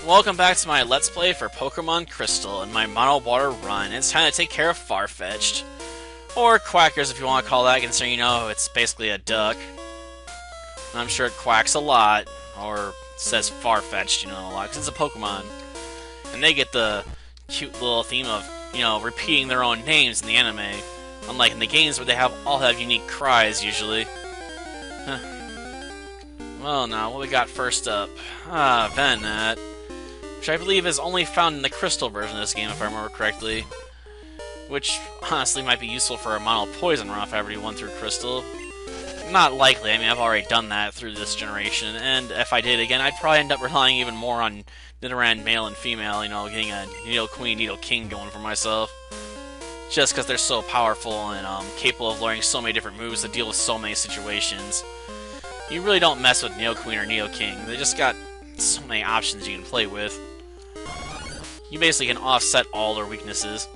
Welcome back to my Let's Play for Pokemon Crystal and my Mono Water run. It's time to take care of Farfetch'd. Or Quackers if you want to call that, considering it's basically a duck. I'm sure it quacks a lot, or says Farfetch'd, a lot, because it's a Pokemon. And they get the cute little theme of, repeating their own names in the anime. Unlike in the games where they all have unique cries, usually. Huh. Well, now, what we got first up? Venonat. Which I believe is only found in the Crystal version of this game, if I remember correctly. Which, honestly, might be useful for a Mono Poison run if I ever do one through Crystal. Not likely, I've already done that through this generation, and if I did again, I'd probably end up relying even more on Nidoran male and female, getting a Nidoqueen, Nidoking going for myself. Just because they're so powerful and capable of learning so many different moves to deal with so many situations. You really don't mess with Nidoqueen or Nidoking, they just got so many options you can play with. You basically can offset all their weaknesses.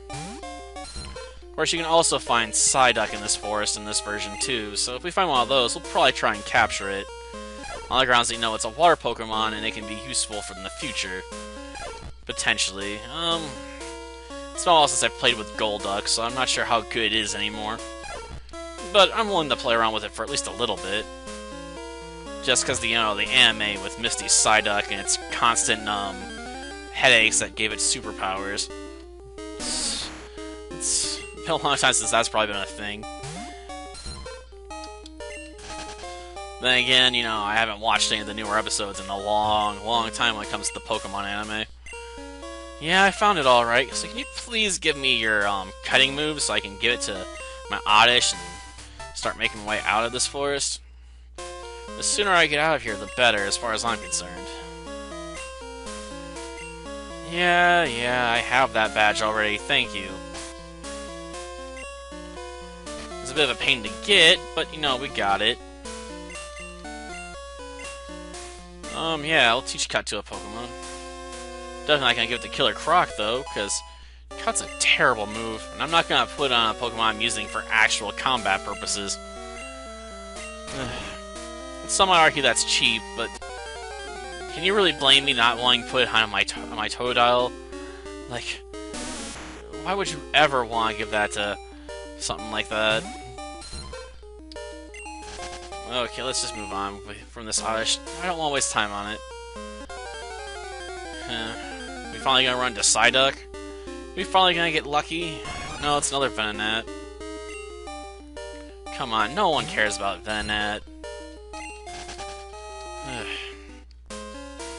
Of course, you can also find Psyduck in this forest in this version too, so if we find one of those, we'll probably try and capture it. On the grounds that it's a water Pokemon and it can be useful in the future. Potentially. It's been a while since I've played with Golduck, so I'm not sure how good it is anymore. But I'm willing to play around with it for at least a little bit. Just because the anime with Misty's Psyduck and its constant headaches that gave it superpowers. It's been a long time since that's probably been a thing. Then again, I haven't watched any of the newer episodes in a long time when it comes to the Pokemon anime. Yeah, I found it alright. So can you please give me your cutting move so I can give it to my Oddish and start making my way out of this forest? The sooner I get out of here, the better, as far as I'm concerned. Yeah, I have that badge already, thank you. It's a bit of a pain to get, but, we got it. Yeah, I'll teach Cut to a Pokemon. Definitely not gonna give it to Killer Croc, though, because Cut's a terrible move, and I'm not gonna put it on a Pokemon I'm using for actual combat purposes. Some might argue that's cheap, but can you really blame me not wanting to put it on my Totodile? Like, why would you ever want to give that to something like that? Okay, let's just move on from this Oddish. I don't want to waste time on it. We finally gonna run to Psyduck? We finally gonna get lucky? No, it's another Venonat. Come on, no one cares about Venonat.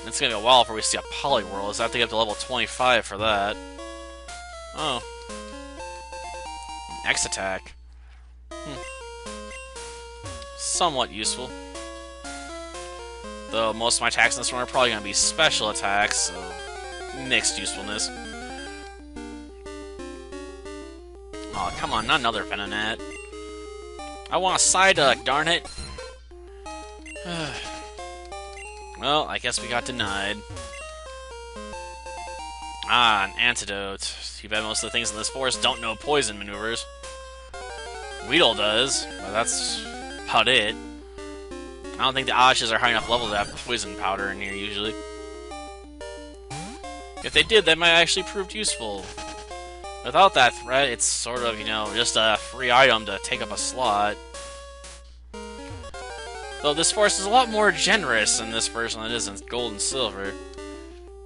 It's gonna be a while before we see a Poliwhirl, so I have to get up to level 25 for that. Oh. X attack. Somewhat useful. Though most of my attacks in this one are probably gonna be special attacks, so mixed usefulness. Oh, come on, not another Venonat. I want a Psyduck, darn it! Well, I guess we got denied. Ah, an antidote. Too bad most of the things in this forest don't know poison maneuvers. Weedle does, but that's about it. I don't think the Oddishes are high enough level to have poison powder in here, usually. If they did, that might actually prove useful. Without that threat, it's sort of, just a free item to take up a slot. Though this forest is a lot more generous in this version than it is in Gold and Silver.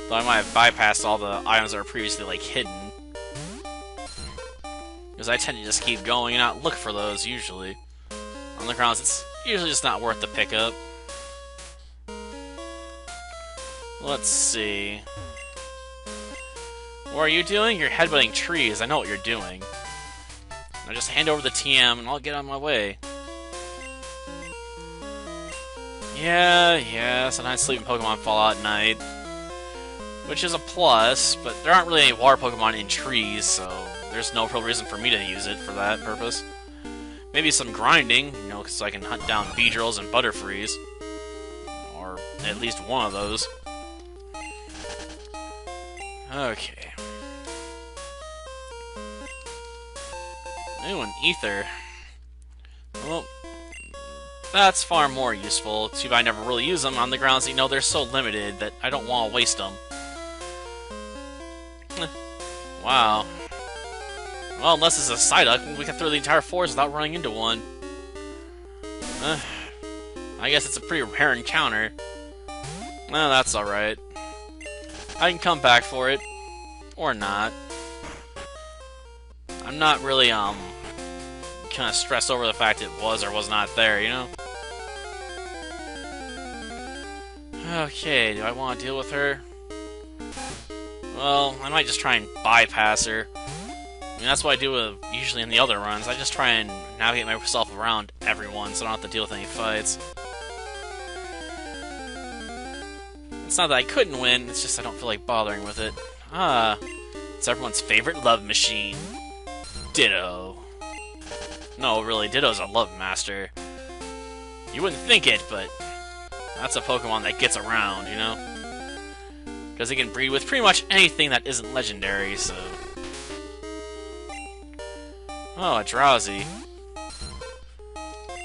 Though I might have bypassed all the items that were previously, hidden. Because I tend to just keep going and not look for those, usually. On the grounds, it's usually just not worth the pickup. Let's see. What are you doing? You're headbutting trees. I know what you're doing. Now just hand over the TM and I'll get on my way. Yeah, sometimes sleeping Pokemon fall out at night. Which is a plus, but there aren't really any water Pokemon in trees, so there's no real reason for me to use it for that purpose. Maybe some grinding, so I can hunt down Beedrills and Butterfrees. Or at least one of those. Okay. Ooh, an Ether. Well, That's far more useful. Too bad I never really use them on the grounds that, they're so limited that I don't want to waste them. Wow. Well, unless it's a Psyduck, we can throw the entire forest without running into one. I guess it's a pretty rare encounter. No, that's alright. I can come back for it. Or not. I'm not really, kind of stressed over the fact it was or was not there, Okay, do I want to deal with her? Well, I might just try and bypass her. I mean, that's what I do usually in the other runs. I just try and navigate myself around everyone so I don't have to deal with any fights. It's not that I couldn't win, it's just I don't feel like bothering with it. It's everyone's favorite love machine. Ditto. No, really, Ditto's a love master. You wouldn't think it, but that's a Pokemon that gets around, Because it can breed with pretty much anything that isn't legendary, so... Oh, a Drowsy.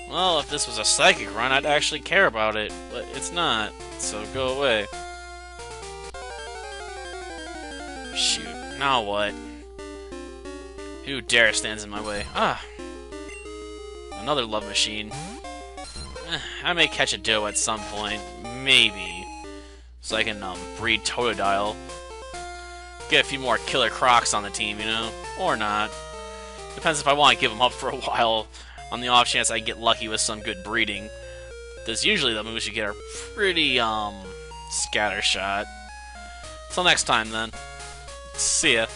Well, if this was a Psychic run, I'd actually care about it, but it's not, so go away. Shoot, now what? Who dare stands in my way? Another love machine. I may catch a Ditto at some point, maybe. So I can, breed Totodile. Get a few more Killer Crocs on the team, Or not. Depends if I want to give them up for a while, on the off chance I get lucky with some good breeding. Because usually the moves you get are pretty, scattershot. Till next time, then. See ya.